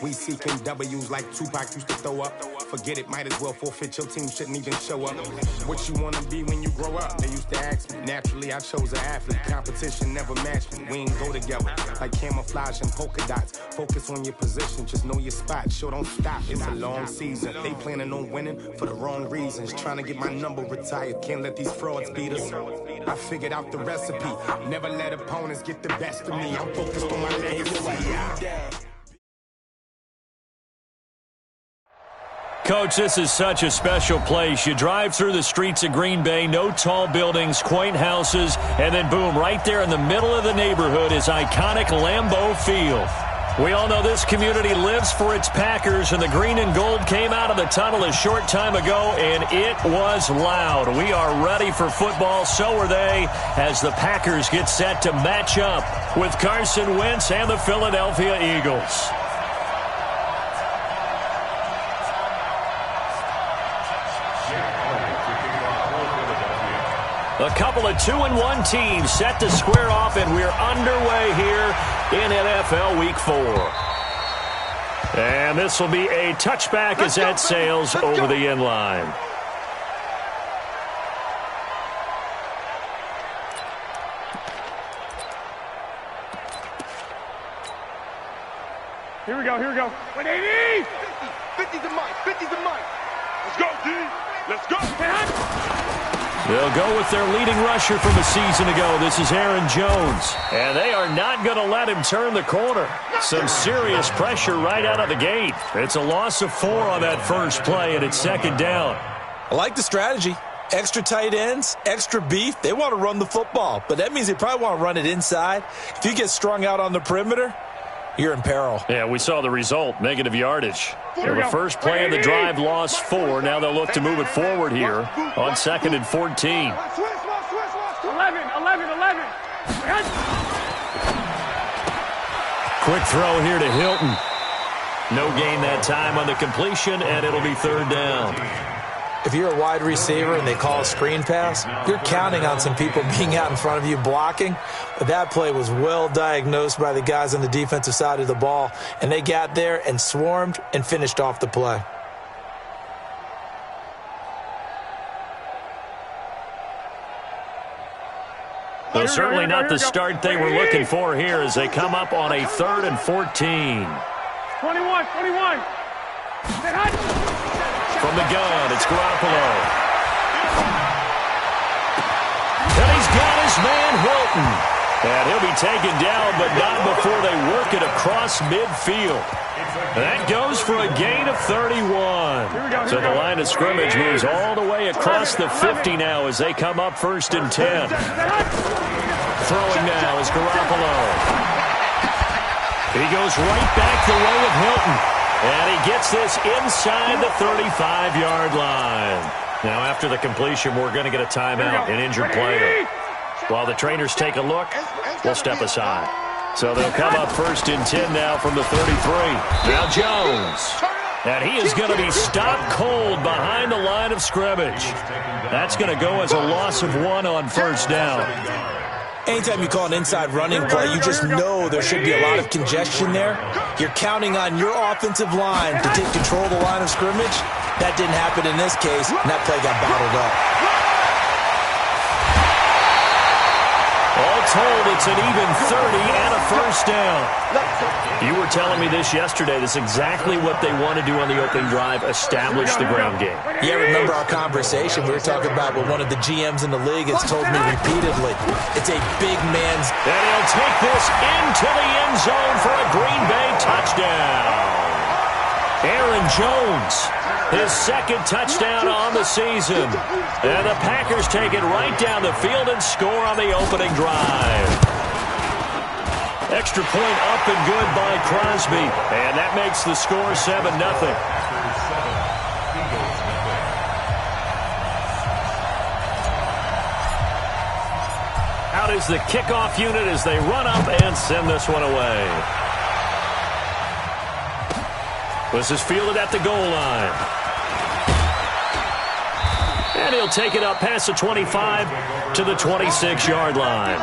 We seeking W's like Tupac used to throw up. Forget it, might as well forfeit. Your team shouldn't even show up. What you wanna be when you grow up? They used to ask me. Naturally, I chose an athlete. Competition never matched me. We ain't go together like camouflage and polka dots. Focus on your position, just know your spot. Sure, don't stop. It's a long season. They planning on winning for the wrong reasons. Trying to get my number retired. Can't let these frauds beat us. I figured out the recipe. Never let opponents get the best of me. I'm focused on my legacy. Coach, this is such a special place. You drive through the streets of Green Bay, no tall buildings, quaint houses, and then boom, right there in the middle of the neighborhood is iconic Lambeau Field. We all know this community lives for its Packers, and the green and gold came out of the tunnel a short time ago, and it was loud. We are ready for football, so are they, as the Packers get set to match up with Carson Wentz and the Philadelphia Eagles. A couple of 2-1 teams set to square off, and we're underway here in NFL Week 4. And this will be a touchback as that sails over the end line. Here we go, here we go. 180! 50's a mic, 50's a mic. Let's go, D. Let's go. They'll go with their leading rusher from a season ago. This is Aaron Jones. And they are not going to let him turn the corner. Some serious pressure right out of the gate. It's a loss of 4 on that first play, and it's second down. I like the strategy. Extra tight ends, extra beef. They want to run the football, but that means they probably want to run it inside. If you get strung out on the perimeter, you're in peril. Yeah, we saw the result, negative yardage. The first play of the drive lost 4. Now they'll look to move it forward here on 2nd and 14. 11. Quick throw here to Hilton. No gain that time on the completion, and it'll be third down. If you're a wide receiver and they call a screen pass, you're counting on some people being out in front of you blocking. But that play was well diagnosed by the guys on the defensive side of the ball, and they got there and swarmed and finished off the play. Well, certainly not the start they were looking for here as they come up on a 3rd and 14. 21. From the gun, it's Garoppolo. And he's got his man Hilton. And he'll be taken down, but not before they work it across midfield. That goes for a gain of 31. So the line of scrimmage moves all the way across the 50 now as they come up 1st and 10. Throwing now is Garoppolo. He goes right back the way of Hilton. And he gets this inside the 35-yard line. Now, after the completion, we're going to get a timeout, an injured player. While the trainers take a look, we'll step aside. So they'll come up 1st and 10 now from the 33. Now Jones. And he is going to be stopped cold behind the line of scrimmage. That's going to go as a loss of 1 on 1st down. Anytime you call an inside running play, you just know there should be a lot of congestion there. You're counting on your offensive line to take control of the line of scrimmage. That didn't happen in this case, and that play got bottled up. All told, it's an even 30 and a 1st down. You were telling me this yesterday. That's exactly what they want to do on the opening drive, establish the ground game. Yeah, remember our conversation. We were talking about what one of the GMs in the league has told me repeatedly. It's a big man's... And he'll take this into the end zone for a Green Bay touchdown. Aaron Jones, his 2nd touchdown on the season. And the Packers take it right down the field and score on the opening drive. Extra point up and good by Crosby. And that makes the score 7-0. Out is the kickoff unit as they run up and send this one away. This is fielded at the goal line. And he'll take it up past the 25 to the 26-yard line.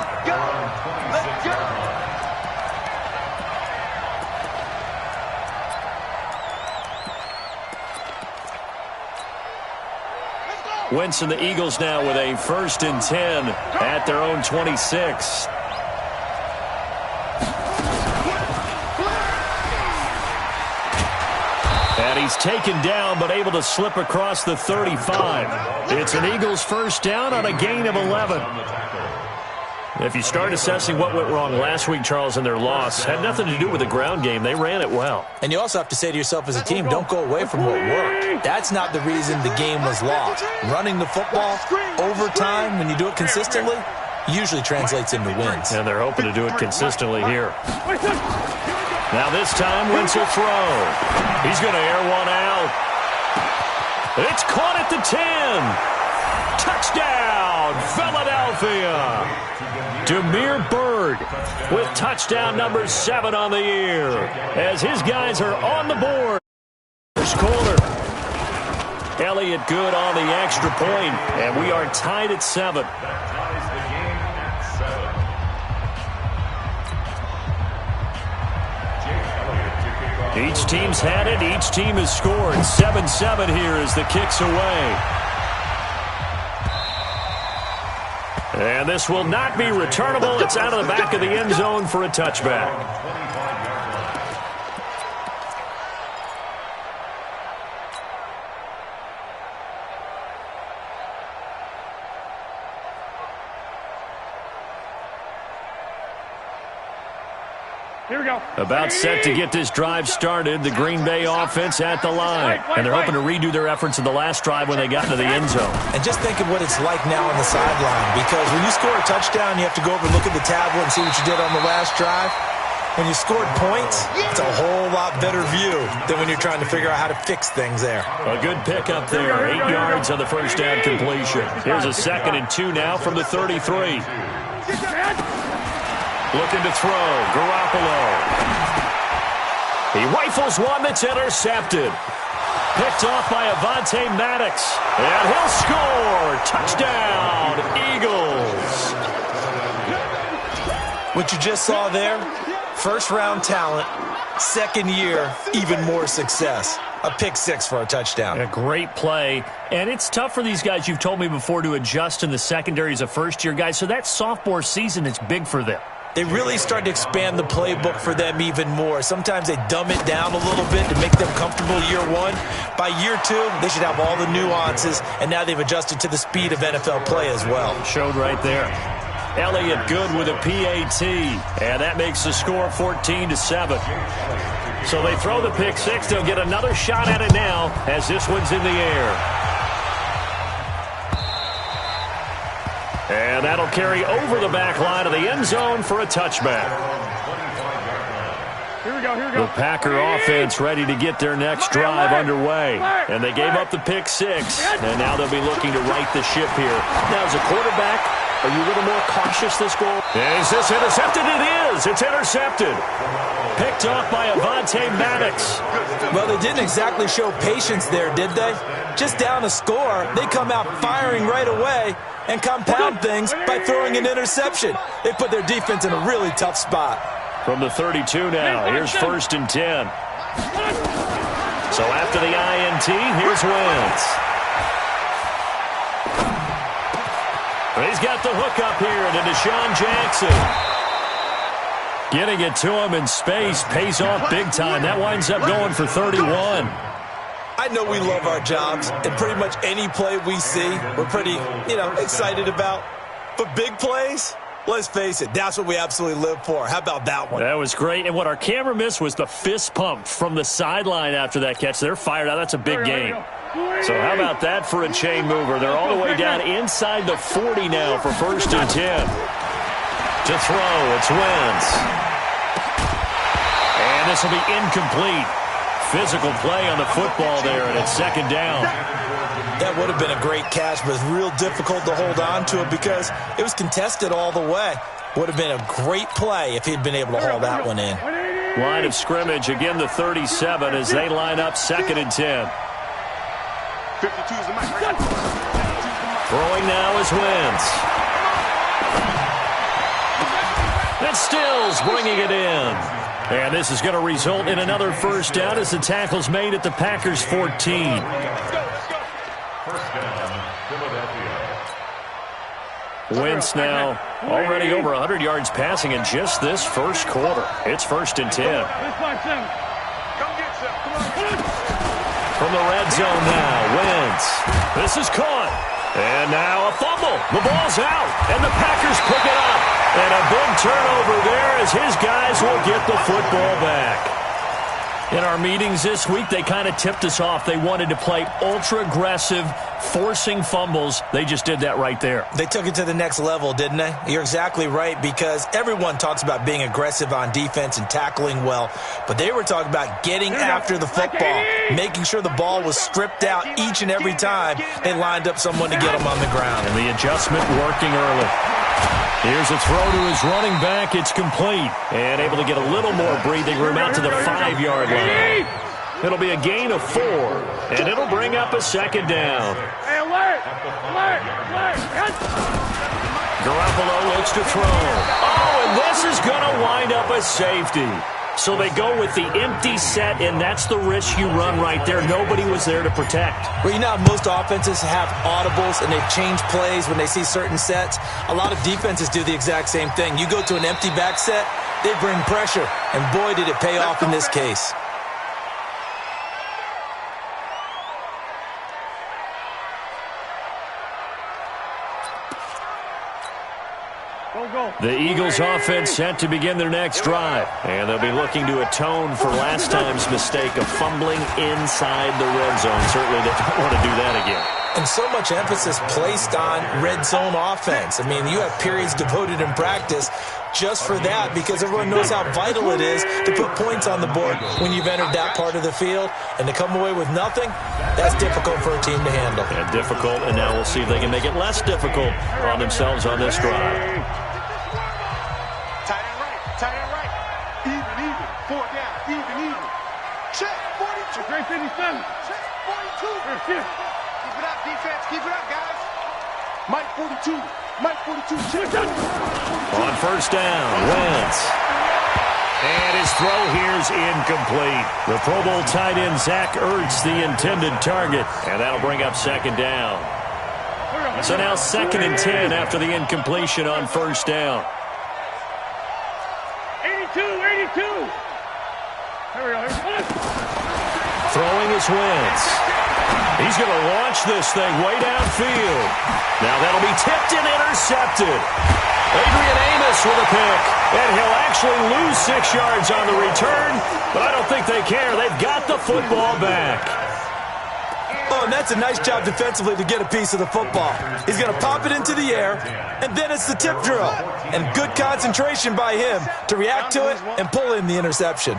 Wentz and the Eagles now with a 1st and 10 at their own 26. And he's taken down but able to slip across the 35. It's an Eagles 1st down on a gain of 11. If you start assessing what went wrong last week, Charles, in their loss, had nothing to do with the ground game. They ran it well. And you also have to say to yourself as a team, don't go away from what worked. That's not the reason the game was lost. Running the football over time, when you do it consistently, usually translates into wins. And they're hoping to do it consistently here. Now this time, Wentz will throw. He's going to air one out. It's caught at the 10. Touchdown, Philadelphia. Damiere Byrd with touchdown number 7 on the year as his guys are on the board. First quarter. Elliott good on the extra point, and we are tied at 7. Each team's had it. Each team has scored. 7-7 here as the kick's away. And this will not be returnable. It's out of the back of the end zone for a touchback. Here we go. About set to get this drive started, the Green Bay offense at the line. And they're hoping to redo their efforts in the last drive when they got into the end zone. And just think of what it's like now on the sideline, because when you score a touchdown, you have to go over and look at the tablet and see what you did on the last drive. When you scored points, it's a whole lot better view than when you're trying to figure out how to fix things there. A good pickup there. 8 yards on the first down completion. Here's a 2nd and 2 now from the 33. Looking to throw, Garoppolo. He rifles one that's intercepted. Picked off by Avonte Maddox. And he'll score. Touchdown, Eagles. What you just saw there, first-round talent, 2nd year, even more success. A pick 6 for a touchdown. A great play. And it's tough for these guys, you've told me before, to adjust in the secondary as a first-year guy. So that sophomore season is big for them. They really start to expand the playbook for them even more. Sometimes they dumb it down a little bit to make them comfortable year 1. By year 2, they should have all the nuances, and now they've adjusted to the speed of NFL play as well. Showed right there. Elliott good with a PAT, and that makes the score 14-7. So they throw the pick 6. They'll get another shot at it now as this one's in the air. And that'll carry over the back line of the end zone for a touchback. Here we go, here we go. The Packer offense ready to get their next drive underway. And they gave up the pick 6, and now they'll be looking to right the ship here. Now, as a quarterback, are you a little more cautious this goal? Is this intercepted? It is. It's intercepted. Picked off by Avonte Maddox. Well, they didn't exactly show patience there, did they? Just down a score, they come out firing right away and compound things by throwing an interception. They put their defense in a really tough spot. From the 32 now, here's 1st and 10. So after the INT, here's Wentz. He's got the hook up here to Deshaun Jackson. Getting it to him in space pays off big time. That winds up going for 31. I know we love our jobs, and pretty much any play we see, we're pretty, excited about. But big plays, let's face it, that's what we absolutely live for. How about that one? That was great. And what our camera missed was the fist pump from the sideline after that catch. They're fired out. That's a big game. So how about that for a chain mover? They're all the way down inside the 40 now for 1st and 10. To throw, it's Wentz. And this will be incomplete. Physical play on the football there, and it's 2nd down. That would have been a great catch, but it's real difficult to hold on to it because it was contested all the way. Would have been a great play if he'd been able to haul that one in. Line of scrimmage, again the 37 as they line up 2nd and 10. 52's the mic. Throwing now is Wentz. And Stills bringing it in. And this is going to result in another 1st down as the tackle's made at the Packers' 14. Let's go. Wentz now already over 100 yards passing in just this first quarter. It's 1st and 10. From the red zone now, Wentz. This is caught. And now a fumble. The ball's out, and the Packers pick it up. And a big turnover there as his guys will get the football back. In our meetings this week, they kind of tipped us off. They wanted to play ultra-aggressive, forcing fumbles. They just did that right there. They took it to the next level, didn't they? You're exactly right, because everyone talks about being aggressive on defense and tackling well, but they were talking about getting after the football, making sure the ball was stripped out each and every time they lined up someone to get them on the ground. And the adjustment working early. Here's a throw to his running back. It's complete. And able to get a little more breathing room out to the 5-yard line. It'll be a gain of 4. And it'll bring up a 2nd down. Hey, alert! Alert! Alert! Garoppolo looks to throw. Oh, and this is going to wind up a safety. So they go with the empty set, and that's the risk you run right there. Nobody was there to protect. Well, you know, most offenses have audibles, and they've changed plays when they see certain sets. A lot of defenses do the exact same thing. You go to an empty back set, they bring pressure, and boy, did it pay off in this case. The Eagles offense set to begin their next drive. And they'll be looking to atone for last time's mistake of fumbling inside the red zone. Certainly they don't want to do that again. And so much emphasis placed on red zone offense. I mean, you have periods devoted in practice just for that, because everyone knows how vital it is to put points on the board when you've entered that part of the field. And to come away with nothing, that's difficult for a team to handle. And difficult, and now we'll see if they can make it less difficult on themselves on this drive. Tight end right. Even. 4 down. Even. Check. 42. Great 57. Check. 42. Keep it up, defense. Keep it up, guys. Mike 42. Mike 42. Check. On 1st down, Wentz. And his throw here's incomplete. The Pro Bowl tight end Zach Ertz, the intended target. And that'll bring up 2nd down. So now 2nd and 10 after the incompletion on 1st down. 82. Here we go. Throwing is Wentz. He's going to launch this thing way downfield. Now that'll be tipped and intercepted. Adrian Amos with a pick. And he'll actually lose 6 yards on the return, but I don't think they care. They've got the football back. Oh, and that's a nice job defensively to get a piece of the football. He's going to pop it into the air, and then it's the tip drill. And good concentration by him to react to it and pull in the interception.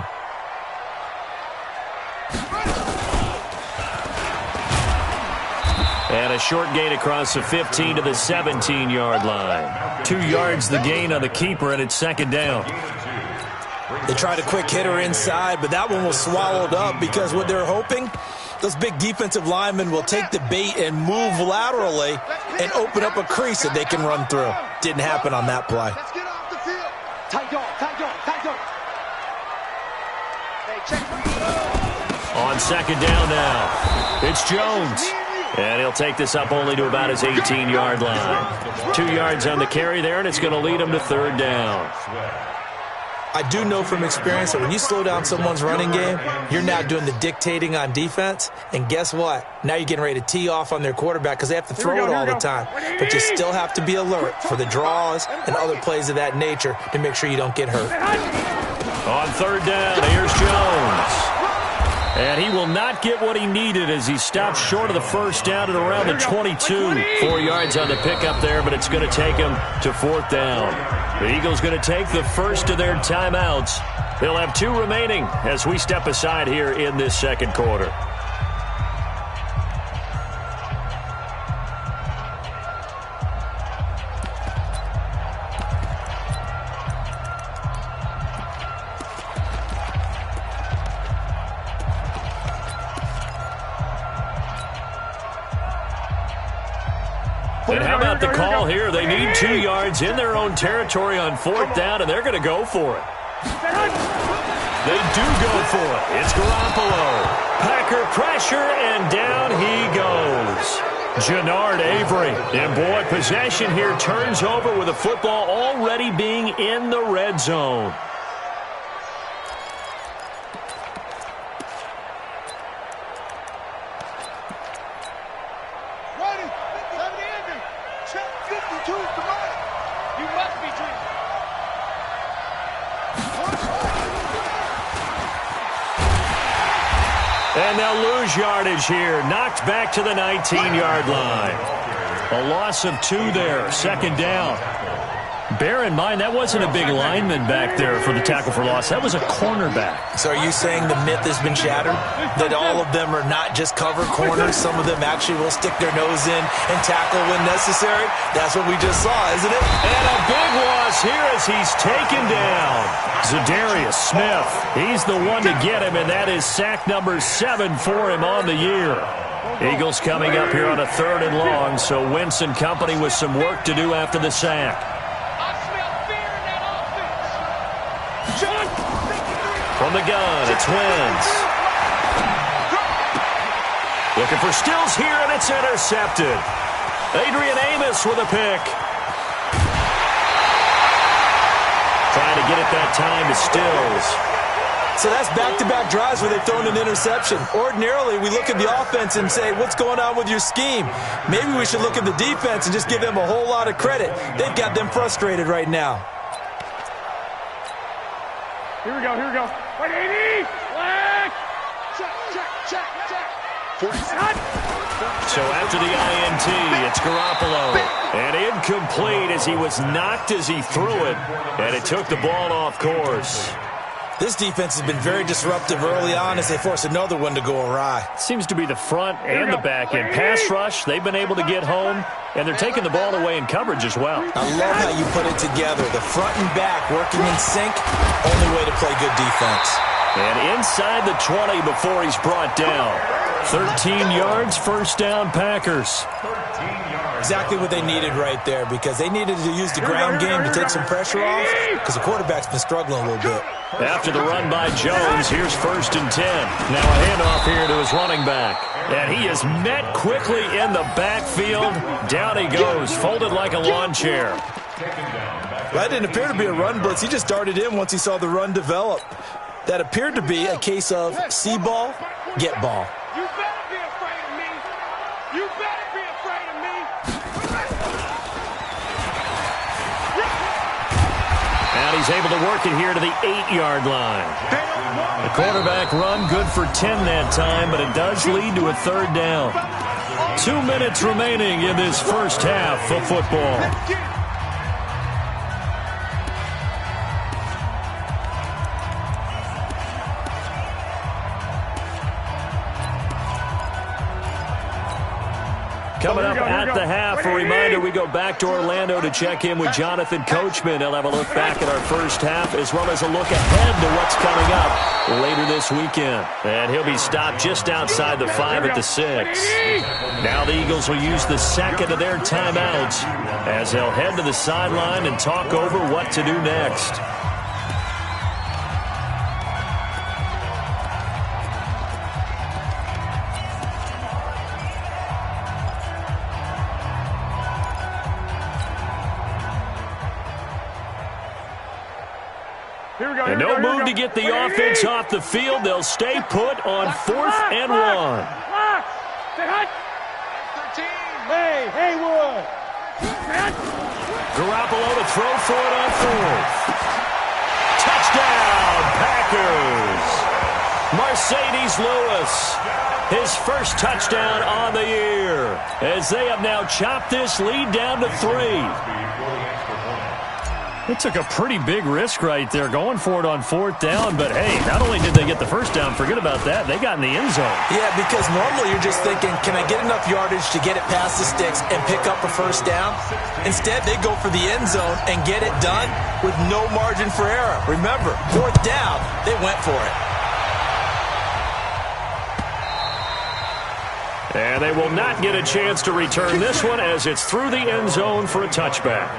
And a short gain across the 15 to the 17-yard line. 2 yards the gain on the keeper, and it's 2nd down. They tried a quick hitter inside, but that one was swallowed up because what they're hoping, those big defensive linemen will take the bait and move laterally and open up a crease that they can run through. Didn't happen on that play. Let's get off the field. Tight dog. Hey, check. On 2nd down now, it's Jones. And he'll take this up only to about his 18-yard line. 2 yards on the carry there, and it's going to lead him to 3rd down. I do know from experience that when you slow down someone's running game, you're now doing the dictating on defense. And guess what? Now you're getting ready to tee off on their quarterback because they have to throw it all the time. But you still have to be alert for the draws and other plays of that nature to make sure you don't get hurt. On 3rd down, here's Jones. And he will not get what he needed as he stops short of the 1st down at around the 22. 4 yards on the pickup there, but it's going to take him to 4th down. The Eagles going to take the first of their timeouts. They'll have 2 remaining as we step aside here in this 2nd quarter. And how about the call here? They need 2 yards in their own territory on 4th down, and they're going to go for it. They do go for it. It's Garoppolo. Packer pressure, and down he goes. Jannard Avery. And, boy, possession here turns over with the football already being in the red zone. And they'll lose yardage here. Knocked back to the 19-yard line. A loss of 2 there. Second down. Bear in mind, that wasn't a big lineman back there for the tackle for loss. That was a cornerback. So are you saying the myth has been shattered? That all of them are not just cover corners? Some of them actually will stick their nose in and tackle when necessary? That's what we just saw, isn't it? And a big loss here as he's taken down. Zadarius Smith, he's the one to get him, and that is sack number 7 for him on the year. Eagles coming up here on a 3rd and long, so Wentz and company with some work to do after the sack. From the gun, it's Wentz. Looking for Stills here, and it's intercepted. Adrian Amos with a pick. Trying to get it that time to Stills. So that's back-to-back drives where they've thrown an interception. Ordinarily, we look at the offense and say, what's going on with your scheme? Maybe we should look at the defense and just give them a whole lot of credit. They've got them frustrated right now. Here we go, here we go. 180! Flag! Check. So after the INT, it's Garoppolo. And incomplete as he was knocked as he threw it. And it took the ball off course. This defense has been very disruptive early on as they force another one to go awry. Seems to be the front and the back end. Pass rush, they've been able to get home, and they're taking the ball away in coverage as well. I love how you put it together. The front and back working in sync, only way to play good defense. And inside the 20 before he's brought down. 13 yards, first down, Packers. Exactly what they needed right there because they needed to use the ground game to take some pressure off because the quarterback's been struggling a little bit. After the run by Jones, here's 1st and 10. Now a handoff here to his running back. And he is met quickly in the backfield. Down he goes, folded like a lawn chair. That didn't appear to be a run blitz. He just darted in once he saw the run develop. That appeared to be a case of see ball, get ball. You better be afraid of me. You better be afraid of me. And he's able to work it here to the 8-yard line. The quarterback run good for 10 that time, but it does lead to a 3rd down. 2 minutes remaining in this first half of football. Coming up at the half, a reminder, we go back to Orlando to check in with Jonathan Coachman. He'll have a look back at our first half as well as a look ahead to what's coming up later this weekend. And he'll be stopped just outside the 5 at the 6. Now the Eagles will use the second of their timeouts as they'll head to the sideline and talk over what to do next. And no move to get the offense off the field. They'll stay put on 4th and 1. Hey, Haywood. Garoppolo to throw for it on 4th. Touchdown, Packers. Mercedes Lewis, his first touchdown on the year, as they have now chopped this lead down to 3. It took a pretty big risk right there going for it on 4th down, but hey, not only did they get the first down, forget about that, they got in the end zone. Yeah, because normally you're just thinking, can I get enough yardage to get it past the sticks and pick up a first down? Instead, they go for the end zone and get it done with no margin for error. Remember, 4th down, they went for it. And they will not get a chance to return this one as it's through the end zone for a touchback.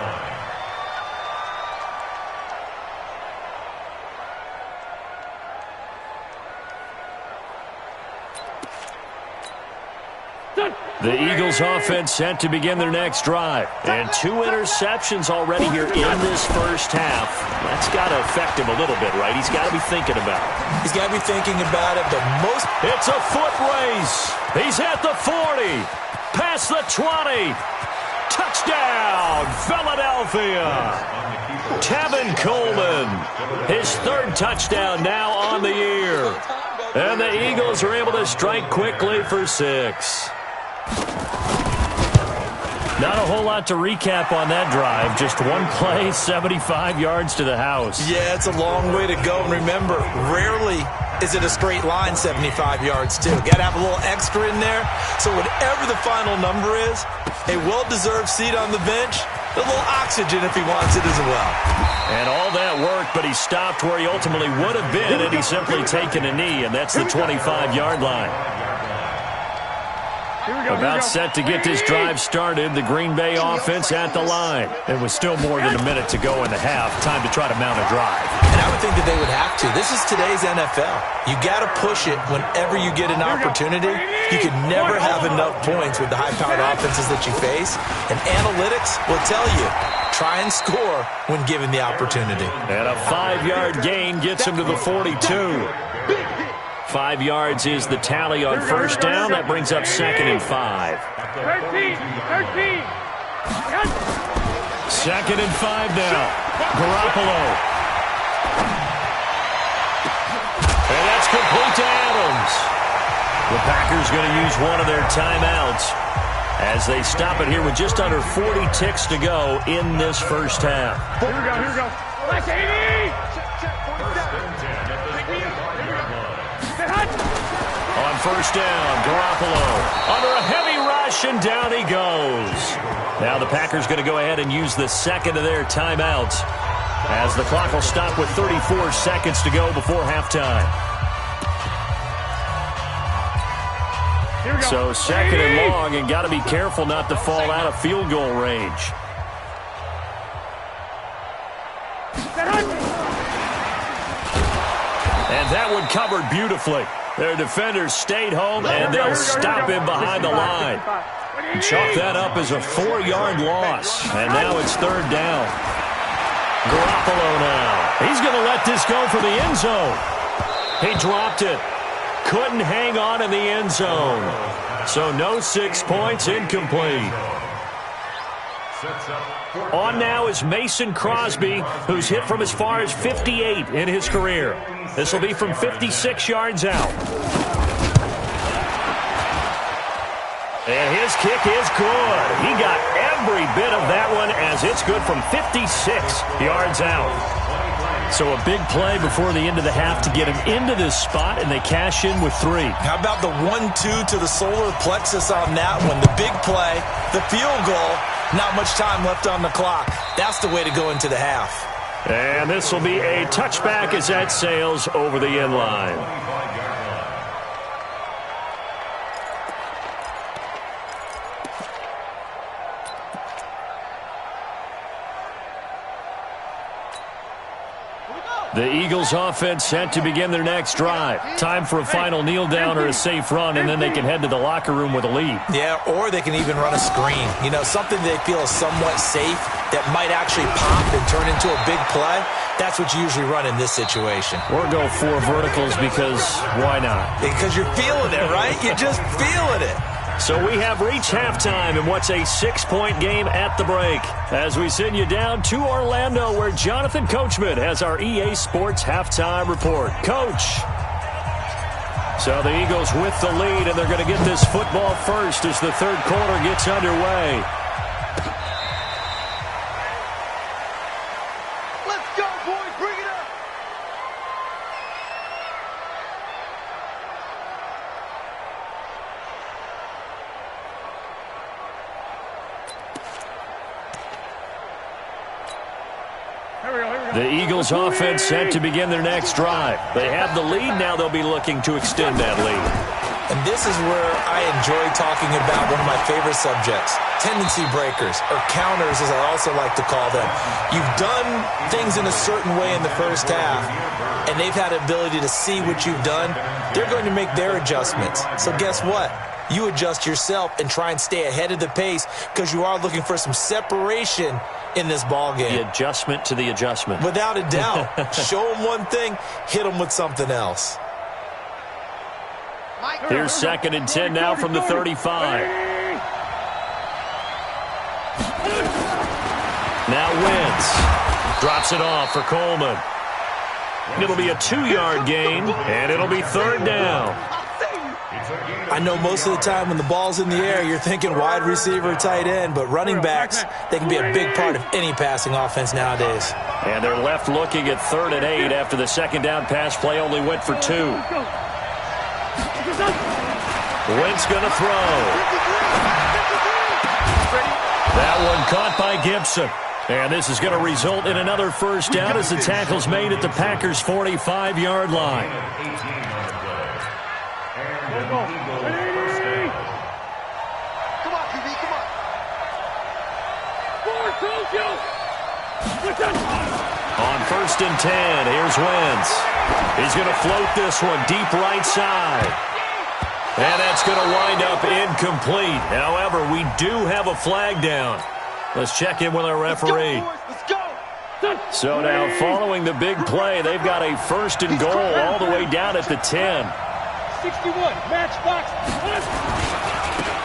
The Eagles offense set to begin their next drive. And 2 interceptions already here in this first half. That's got to affect him a little bit, right? He's got to be thinking about it. He's got to be thinking about it, but most... It's a foot race. He's at the 40. Past the 20. Touchdown, Philadelphia. Tevin Coleman. His 3rd touchdown now on the year. And the Eagles are able to strike quickly for 6. Not a whole lot to recap on that drive. Just one play, 75 yards to the house. Yeah, it's a long way to go. And remember, rarely is it a straight line 75 yards, too. Got to have a little extra in there. So whatever the final number is, a well-deserved seat on the bench, a little oxygen if he wants it as well. And all that worked, but he stopped where he ultimately would have been, and he's simply taken a knee, and that's the 25-yard line. About set to get this drive started, the Green Bay offense at the line. It was still more than a minute to go in the half. Time to try to mount a drive. And I would think that they would have to. This is today's NFL. You got to push it whenever you get an opportunity. You can never have enough points with the high-powered offenses that you face. And analytics will tell you, try and score when given the opportunity. And a 5-yard gain gets him to the 42. 5 yards is the tally on first down. That brings up 2nd and 5. 13. 2nd and 5 now. Garoppolo. And that's complete to Adams. The Packers going to use one of their timeouts as they stop it here with just under 40 ticks to go in this first half. Here we go. Let's 80. On first down, Garoppolo under a heavy rush, and down he goes. Now the Packers going to go ahead and use the 2nd of their timeouts as the clock will stop with 34 seconds to go before halftime. So 2nd and long, and got to be careful not to fall out of field goal range. And that one covered beautifully. Their defenders stayed home, and they'll stop him behind the line. Chalk that up as a 4-yard loss, and now it's 3rd down. Garoppolo now. He's going to let this go for the end zone. He dropped it. Couldn't hang on in the end zone. So no 6 points, incomplete. On now is Mason Crosby, who's hit from as far as 58 in his career. This will be from 56 yards out. And his kick is good. He got every bit of that one as it's good from 56 yards out. So a big play before the end of the half to get him into this spot, and they cash in with 3. How about the 1-2 to the solar plexus on that one? The big play, the field goal, not much time left on the clock. That's the way to go into the half. And this will be a touchback as that sails over the end line. The Eagles offense set to begin their next drive. Time for a final kneel down or a safe run, and then they can head to the locker room with a lead. Yeah, or they can even run a screen. You know, something they feel is somewhat safe that might actually pop and turn into a big play. That's what you usually run in this situation. Or go 4 verticals because why not? Because you're feeling it, right? You're just feeling it. So we have reached halftime in what's a 6-point game at the break. As we send you down to Orlando, where Jonathan Coachman has our EA Sports halftime report. Coach. So the Eagles with the lead, and they're going to get this football first as the 3rd quarter gets underway. Let's go, boys. Bring it up. The Eagles offense set to begin their next drive. They have the lead. Now they'll be looking to extend that lead. And this is where I enjoy talking about one of my favorite subjects, tendency breakers, or counters as I also like to call them. You've done things in a certain way in the first half, and they've had the ability to see what you've done. They're going to make their adjustments. So guess what? you adjust yourself and try and stay ahead of the pace because you are looking for some separation in this ball game. The adjustment to the adjustment. Without a doubt. Show them one thing, hit them with something else. Here's 2nd and 10 now from the 35. Now Wentz drops it off for Coleman. It'll be a 2-yard gain, and it'll be 3rd down. I know most of the time when the ball's in the air, you're thinking wide receiver, tight end, but running backs, they can be a big part of any passing offense nowadays. And they're left looking at 3rd and 8 after the 2nd down pass play only went for 2. Wentz going to throw. That one caught by Gibson. And this is going to result in another 1st down as the tackle's made at the Packers' 45-yard line. Come on, QB, come on. On 1st and 10, here's Wentz. He's going to float this one deep right side. And that's going to wind up incomplete. However, we do have a flag down. Let's check in with our referee. Let's go. So now, following the big play, they've got a 1st and goal all the way down at the 10. 61, matchbox.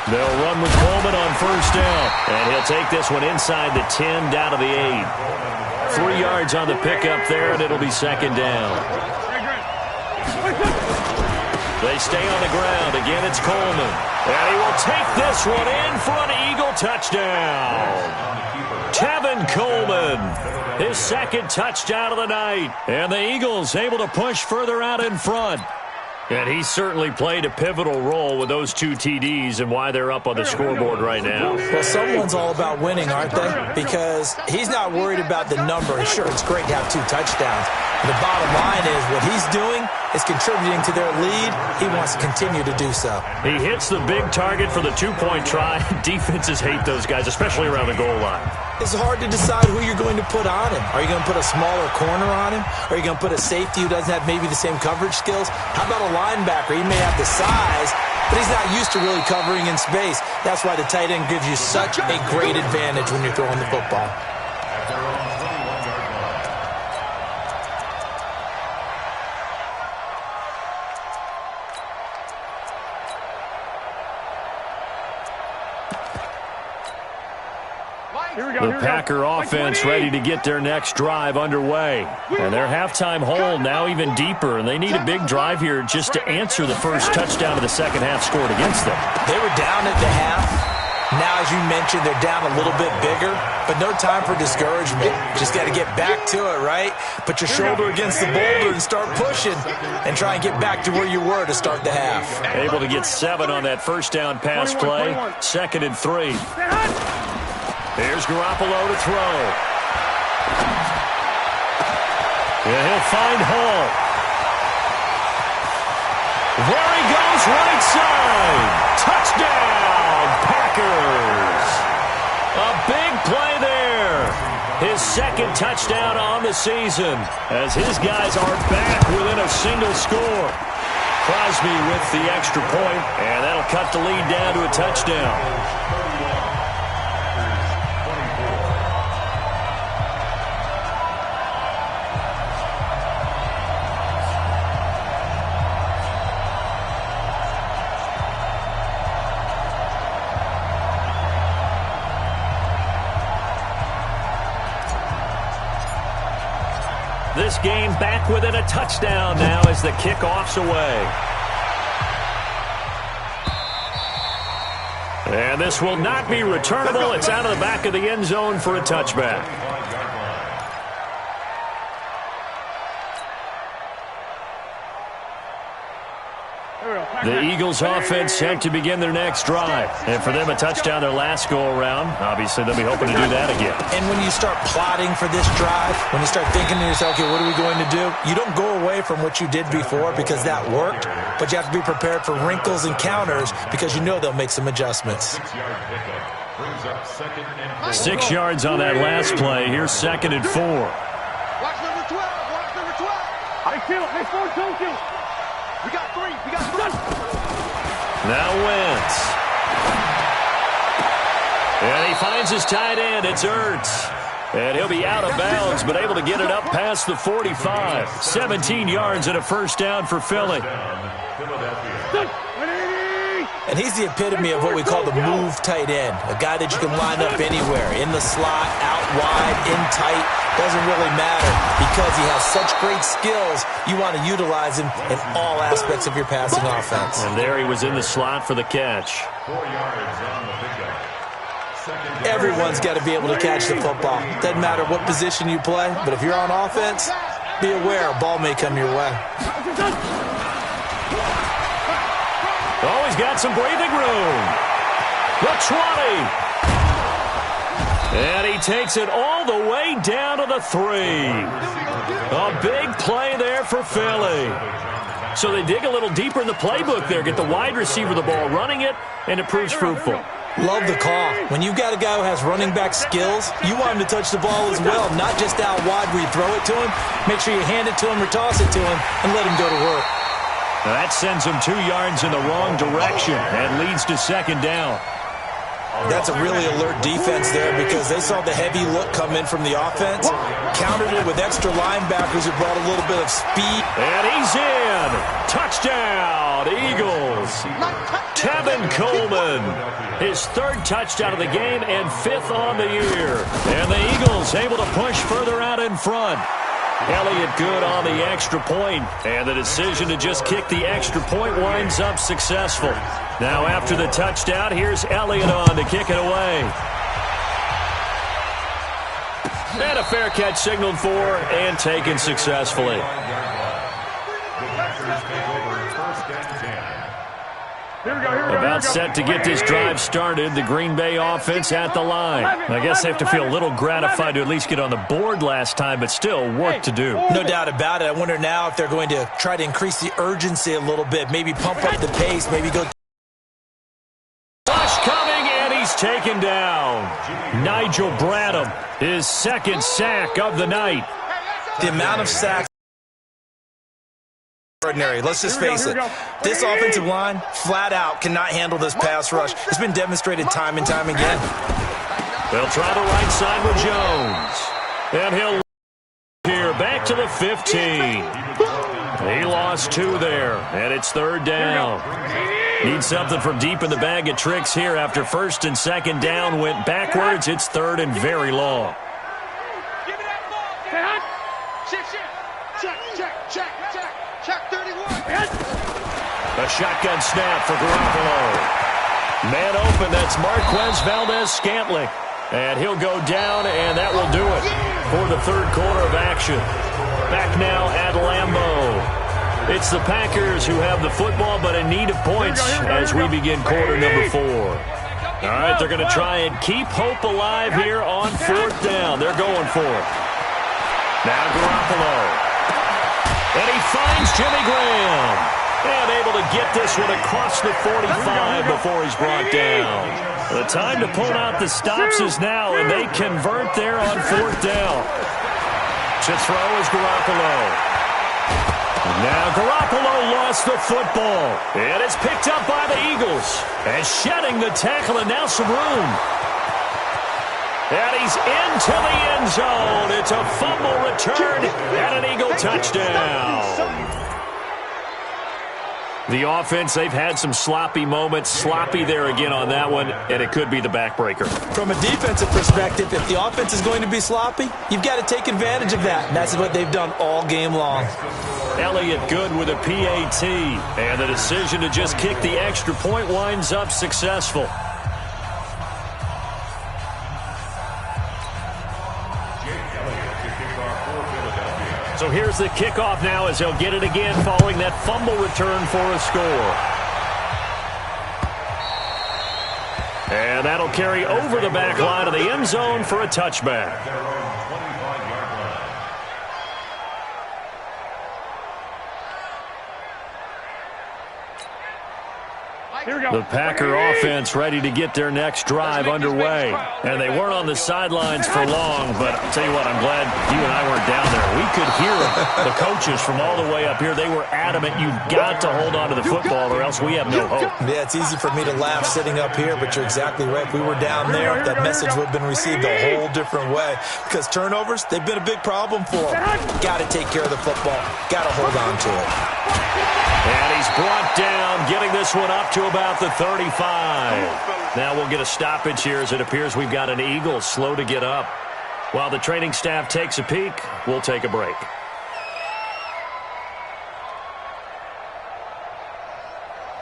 They'll run with Coleman on 1st down. And he'll take this one inside the 10 down to the 8. 3 yards on the pickup there, and it'll be 2nd down. They stay on the ground. Again, it's Coleman. And he will take this one in for an Eagle touchdown. Tevin Coleman, his 2nd touchdown of the night. And the Eagles able to push further out in front. And he certainly played a pivotal role with those 2 TDs and why they're up on the scoreboard right now. Well, someone's all about winning, aren't they? Because he's not worried about the number. Sure, it's great to have 2 touchdowns. But the bottom line is what he's doing is contributing to their lead. He wants to continue to do so. He hits the big target for the 2-point try. Defenses hate those guys, especially around the goal line. It's hard to decide who you're going to put on him. Are you going to put a smaller corner on him? Are you going to put a safety who doesn't have maybe the same coverage skills? How about a linebacker? He may have the size, but he's not used to really covering in space. That's why the tight end gives you such a great advantage when you're throwing the football. The Packer offense ready to get their next drive underway. And their halftime hole now even deeper, and they need a big drive here just to answer the first touchdown of the 2nd half scored against them. They were down at the half. Now, as you mentioned, they're down a little bit bigger, but no time for discouragement. Just got to get back to it, right? Put your shoulder against the boulder and start pushing and try and get back to where you were to start the half. Able to get 7 on that 1st down pass play. 2nd and 3. Here's Garoppolo to throw. Yeah, he'll find Hall. There he goes, right side. Touchdown, Packers. A big play there. His 2nd touchdown on the season as his guys are back within a single score. Crosby with the extra point, and that'll cut the lead down to a touchdown. This game back within a touchdown now as the kickoff's away. And this will not be returnable. It's out of the back of the end zone for a touchback. The Eagles offense set to begin their next drive. And for them, a touchdown their last go-around. Obviously, they'll be hoping to do that again. And when you start plotting for this drive, when you start thinking to yourself, okay, what are we going to do? You don't go away from what you did before because that worked, but you have to be prepared for wrinkles and counters because you know they'll make some adjustments. 6 yards on that last play. Here's 2nd and 4. Watch number 12. Watch number 12. I feel it. They 4 don't do it. We got 3. We got 3. Now Wentz. And he finds his tight end. It's Ertz. And he'll be out of bounds, but able to get it up past the 45. 17 yards and a first down for Philly. And he's the epitome of what we call the move tight end, a guy that you can line up anywhere, in the slot, out wide, in tight, doesn't really matter because he has such great skills. You want to utilize him in all aspects of your passing offense. And there he was in the slot for the catch. Everyone's got to be able to catch the football. Doesn't matter what position you play, but if you're on offense, be aware a ball may come your way. Oh, he's got some breathing room. The 20. And he takes it all the way down to the 3. A big play there for Philly. So they dig a little deeper in the playbook there, get the wide receiver the ball, running it, and it proves fruitful. Love the call. When you've got a guy who has running back skills, you want him to touch the ball as well, not just out wide where you throw it to him. Make sure you hand it to him or toss it to him and let him go to work. Now that sends him 2 yards in the wrong direction and leads to second down. That's a really alert defense there because they saw the heavy look come in from the offense, countered it with extra linebackers who brought a little bit of speed. And he's in. Touchdown, Eagles. Tevin Coleman, his 3rd touchdown of the game and 5th on the year. And the Eagles able to push further out in front. Elliott good on the extra point, and the decision to just kick the extra point winds up successful. Now after the touchdown, here's Elliott on to kick it away. And a fair catch signaled for and taken successfully. About set to get this drive started. The Green Bay offense at the line. I guess they have to feel a little gratified to at least get on the board last time, but still work to do. No doubt about it. I wonder now if they're going to try to increase the urgency a little bit, maybe pump up the pace, maybe go. Rush coming, and he's taken down. Nigel Bradham, his 2nd sack of the night. The amount of sacks. Let's just face it. This offensive line, flat out, cannot handle this pass rush. It's been demonstrated time and time again. They'll try the right side with Jones. And he'll here back to the 15. He lost 2 there, and it's 3rd down. Need something from deep in the bag of tricks here after 1st and 2nd down went backwards. It's 3rd and very long. A shotgun snap for Garoppolo. Man open, that's Marquez Valdez-Scantling. And he'll go down, and that will do it for the 3rd quarter of action. Back now at Lambeau. It's the Packers who have the football, but in need of points as we begin quarter number 4. All right, they're going to try and keep hope alive here on 4th down. They're going for it. Now Garoppolo. And he finds Jimmy Graham. And able to get this one across the 45 before he's brought down. The time to pull out the stops is now, and they convert there on 4th down. To throw is Garoppolo. Now Garoppolo lost the football. And it's picked up by the Eagles. And shedding the tackle, and now some room. And he's into the end zone. It's a fumble return and an Eagle touchdown. The offense, they've had some sloppy moments. Sloppy there again on that one, and it could be the backbreaker. From a defensive perspective, if the offense is going to be sloppy, you've got to take advantage of that, and that's what they've done all game long. Elliott good with a PAT, and the decision to just kick the extra point winds up successful. So here's the kickoff now as they'll get it again following that fumble return for a score. And that'll carry over the back line of the end zone for a touchback. The Packer offense ready to get their next drive underway. And they weren't on the sidelines for long, but I'll tell you what, I'm glad you and I weren't down there. We could hear the coaches from all the way up here. They were adamant, you've got to hold on to the football or else we have no hope. Yeah, it's easy for me to laugh sitting up here, but you're exactly right. If we were down there, that message would have been received a whole different way. Because turnovers, they've been a big problem for them. Got to take care of the football. Got to hold on to it. And he's brought down, getting this one up to about the 35. Now we'll get a stoppage here as it appears we've got an Eagle slow to get up. While the training staff takes a peek, we'll take a break.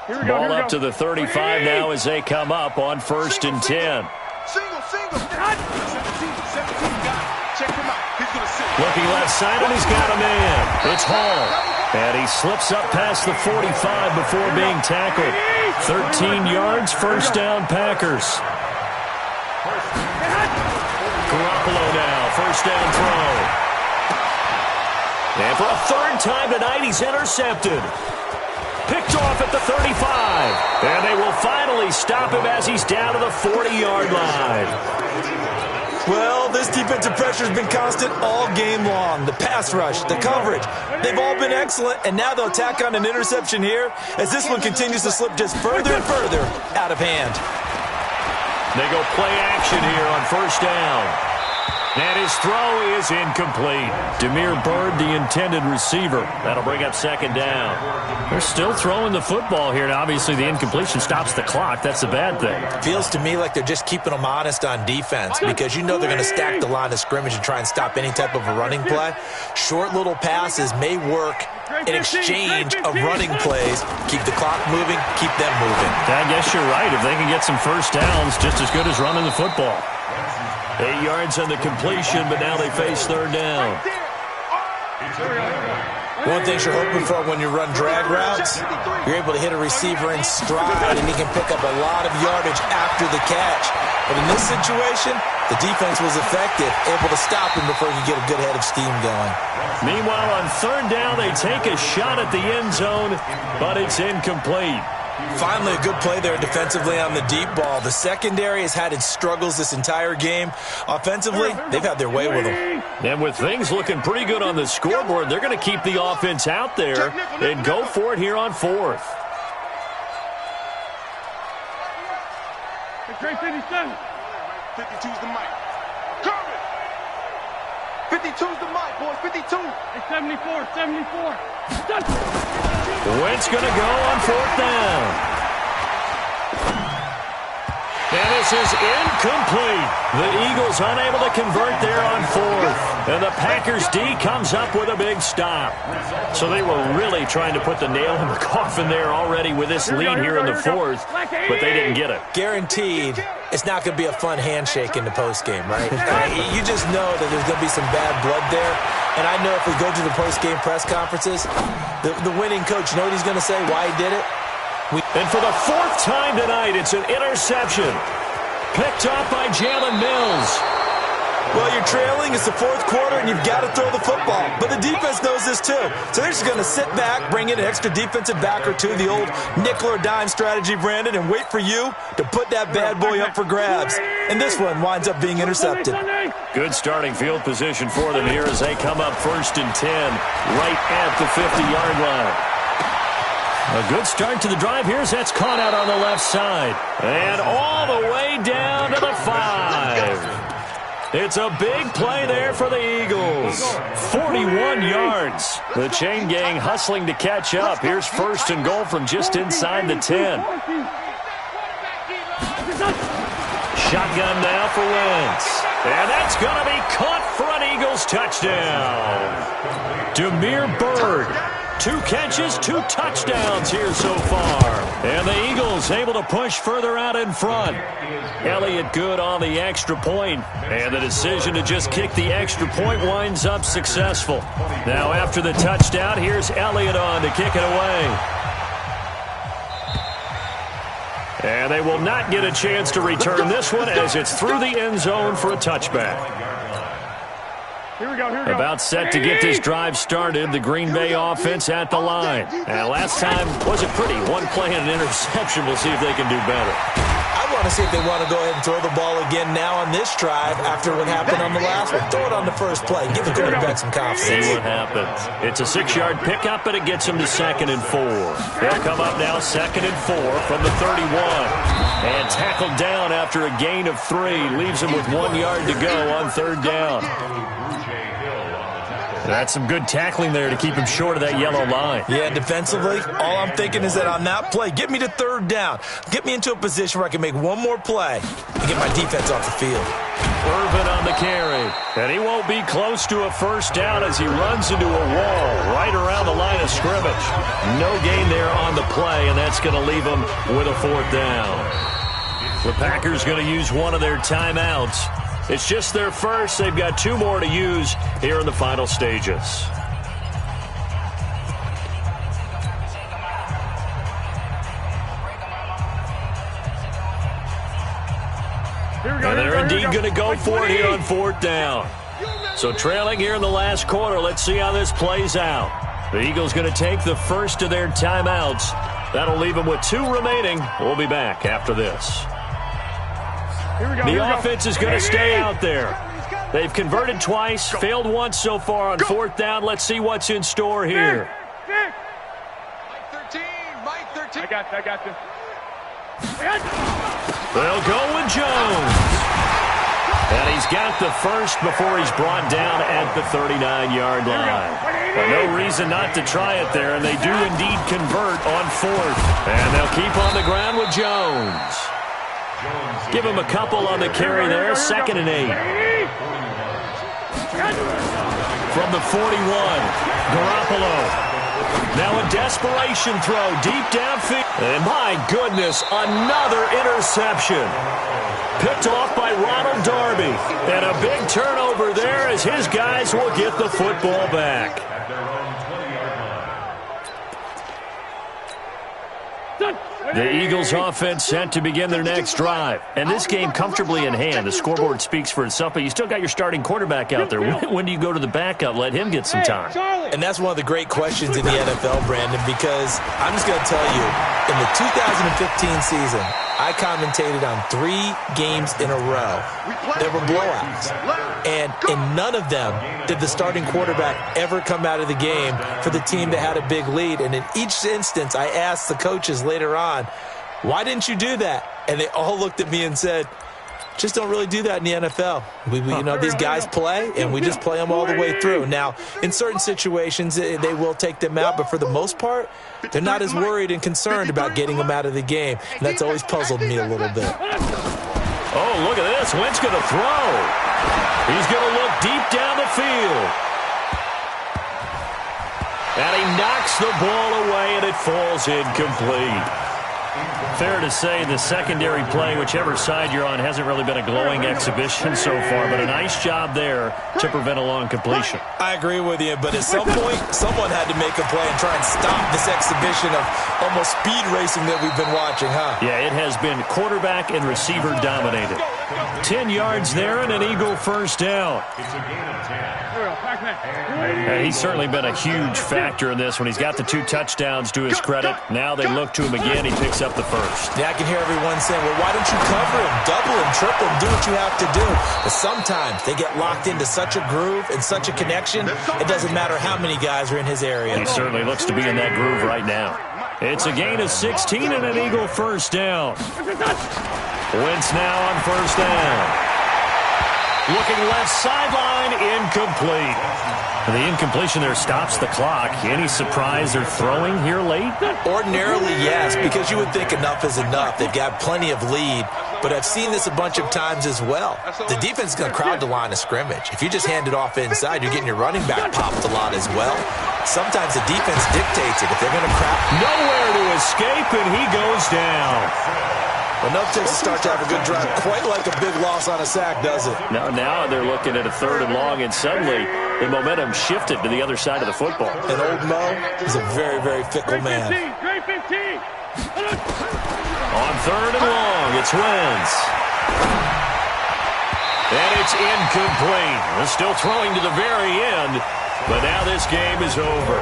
Ball up to the 35 now as they come up on 1st and 10. Single. 17, check him out. He's going to sit. Looking left side, and he's got a man. It's Hall. And he slips up past the 45 before being tackled. 13 yards, first down, Packers. Garoppolo now, first down throw. And for a third time tonight, he's intercepted. Picked off at the 35. And they will finally stop him as he's down to the 40-yard line. Well, this defensive pressure has been constant all game long. The pass rush, the coverage, they've all been excellent, and now they'll tack on an interception here as this one continues to slip just further and further out of hand. They go play action here on first down. And his throw is incomplete. Demir Bird, the intended receiver. That'll bring up second down. They're still throwing the football here. Now, obviously, the incompletion stops the clock. That's the bad thing. Feels to me like they're just keeping them honest on defense because you know they're going to stack the line of scrimmage and try and stop any type of a running play. Short little passes may work in exchange of running plays. Keep the clock moving, keep them moving. I guess you're right. If they can get some first downs, just as good as running the football. 8 yards on the completion, but now they face third down. One thing you're hoping for when you run drag routes, you're able to hit a receiver in stride, and he can pick up a lot of yardage after the catch. But in this situation, the defense was effective, able to stop him before he could get a good head of steam going. Meanwhile, on third down, they take a shot at the end zone, but it's incomplete. Finally, a good play there defensively on the deep ball. The secondary has had its struggles this entire game. Offensively, they've had their way with them. And with things looking pretty good on the scoreboard, they're going to keep the offense out there and go for it here on fourth. Great 57. 52's the mic. Cover it. 52's the mic, boys. 52. It's 74. Wentz going to go on fourth down. And this is incomplete. The Eagles unable to convert there on fourth. And the Packers D comes up with a big stop. So they were really trying to put the nail in the coffin there already with this lead here in the fourth, but they didn't get it. Guaranteed, it's not going to be a fun handshake in the postgame, right? You just know that there's going to be some bad blood there. And I know if we go to the postgame press conferences, the winning coach, you know what he's going to say, why he did it? And for the fourth time tonight, it's an interception. Picked off by Jalen Mills. Well, you're trailing. It's the fourth quarter, and you've got to throw the football. But the defense knows this, too. So they're just going to sit back, bring in an extra defensive back or two, the old nickel or dime strategy, Brandon, and wait for you to put that bad boy up for grabs. And this one winds up being intercepted. Good starting field position for them here as they come up 1st and 10, right at the 50-yard line. A good start to the drive here as that's caught out on the left side. And all the way down to the 5. It's a big play there for the Eagles. 41 yards. The chain gang hustling to catch up. Here's 1st and goal from just inside the 10. Shotgun now for Wentz. And that's going to be caught for an Eagles touchdown. Demir Bird. 2 catches, 2 touchdowns here so far. And the Eagles able to push further out in front. Elliott good on the extra point. And the decision to just kick the extra point winds up successful. Now after the touchdown, here's Elliott on to kick it away. And they will not get a chance to return this one as it's through the end zone for a touchback. About set to get this drive started. The Green Bay offense at the line. And last time wasn't pretty. One play and an interception. We'll see if they can do better. I want to see if they want to go ahead and throw the ball again now on this drive after what happened on the last one. Throw it on the first play. Give the quarterback some confidence. See what happens. It's a 6-yard pickup, and it gets them to 2nd and 4. They'll come up now 2nd and 4 from the 31. And tackled down after a gain of 3. Leaves them with 1 yard to go on 3rd down. That's some good tackling there to keep him short of that yellow line. Yeah, defensively, all I'm thinking is that on that play, get me to 3rd down. Get me into a position where I can make one more play and get my defense off the field. Irvin on the carry. And he won't be close to a 1st down as he runs into a wall right around the line of scrimmage. No gain there on the play, and that's going to leave him with a 4th down. The Packers going to use one of their timeouts. It's just their first. They've got 2 more to use here in the final stages. And they're indeed going to go for it here on 4th down. So trailing here in the last quarter. Let's see how this plays out. The Eagles going to take the first of their timeouts. That'll leave them with 2 remaining. We'll be back after this. The offense is going to stay out there. They've converted twice, failed once so far on 4th down. Let's see what's in store here. Mike 13. I got you. They'll go with Jones. And he's got the first before he's brought down at the 39-yard line. Well, no reason not to try it there, and they do indeed convert on 4th. And they'll keep on the ground with Jones. Give him a couple on the carry there. 2nd and 8. From the 41, Garoppolo. Now a desperation throw deep downfield. And my goodness, another interception. Picked off by Ronald Darby. And a big turnover there as his guys will get the football back. The Eagles offense set to begin their next drive. And this game comfortably in hand. The scoreboard speaks for itself, but you still got your starting quarterback out there. When do you go to the backup? Let him get some time. And that's one of the great questions in the NFL, Brandon, because I'm just going to tell you, in the 2015 season, I commentated on 3 games in a row. There were blowouts. And in none of them did the starting quarterback ever come out of the game for the team that had a big lead. And in each instance, I asked the coaches later on, why didn't you do that? And they all looked at me and said, just don't really do that in the NFL. You know, these guys play, and we just play them all the way through. Now, in certain situations, they will take them out, but for the most part, they're not as worried and concerned about getting them out of the game. And that's always puzzled me a little bit. Oh, look at this. Wentz going to throw. He's going to look deep down the field. And he knocks the ball away, and it falls incomplete. Fair to say the secondary play, whichever side you're on, hasn't really been a glowing exhibition so far, but a nice job there to prevent a long completion. I agree with you, but at some point, someone had to make a play and try and stop this exhibition of almost speed racing that we've been watching, huh? Yeah, it has been quarterback and receiver dominated. 10 yards there and an Eagle 1st down. And he's certainly been a huge factor in this when he's got the 2 touchdowns to his credit. Now they look to him again. He picks up the first. Yeah, I can hear everyone saying, well, why don't you cover him, double him, triple him, do what you have to do. But sometimes they get locked into such a groove and such a connection, it doesn't matter how many guys are in his area. He certainly looks to be in that groove right now. It's a gain of 16 and an Eagle 1st down. Wentz now on 1st down. Looking left sideline, incomplete. The incompletion there stops the clock. Any surprise they're throwing here late? Ordinarily, yes, because you would think enough is enough. They've got plenty of lead, but I've seen this a bunch of times as well. The defense is going to crowd the line of scrimmage. If you just hand it off inside, you're getting your running back popped a lot as well. Sometimes the defense dictates it. If they're going to crowd... Nowhere to escape, and he goes down. Enough takes to start to have a good drive. Quite like a big loss on a sack, does it? Now they're looking at a 3rd and long, and suddenly the momentum shifted to the other side of the football. And old Mo is a very, very fickle man. Great 15. On 3rd and long, it's Wentz. And it's incomplete. They're still throwing to the very end, but now this game is over.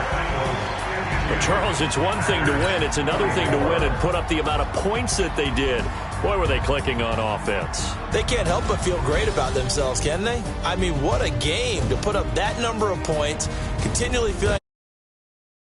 But Charles, it's one thing to win. It's another thing to win and put up the amount of points that they did. Boy, were they clicking on offense. They can't help but feel great about themselves, can they? I mean, what a game to put up that number of points, continually feeling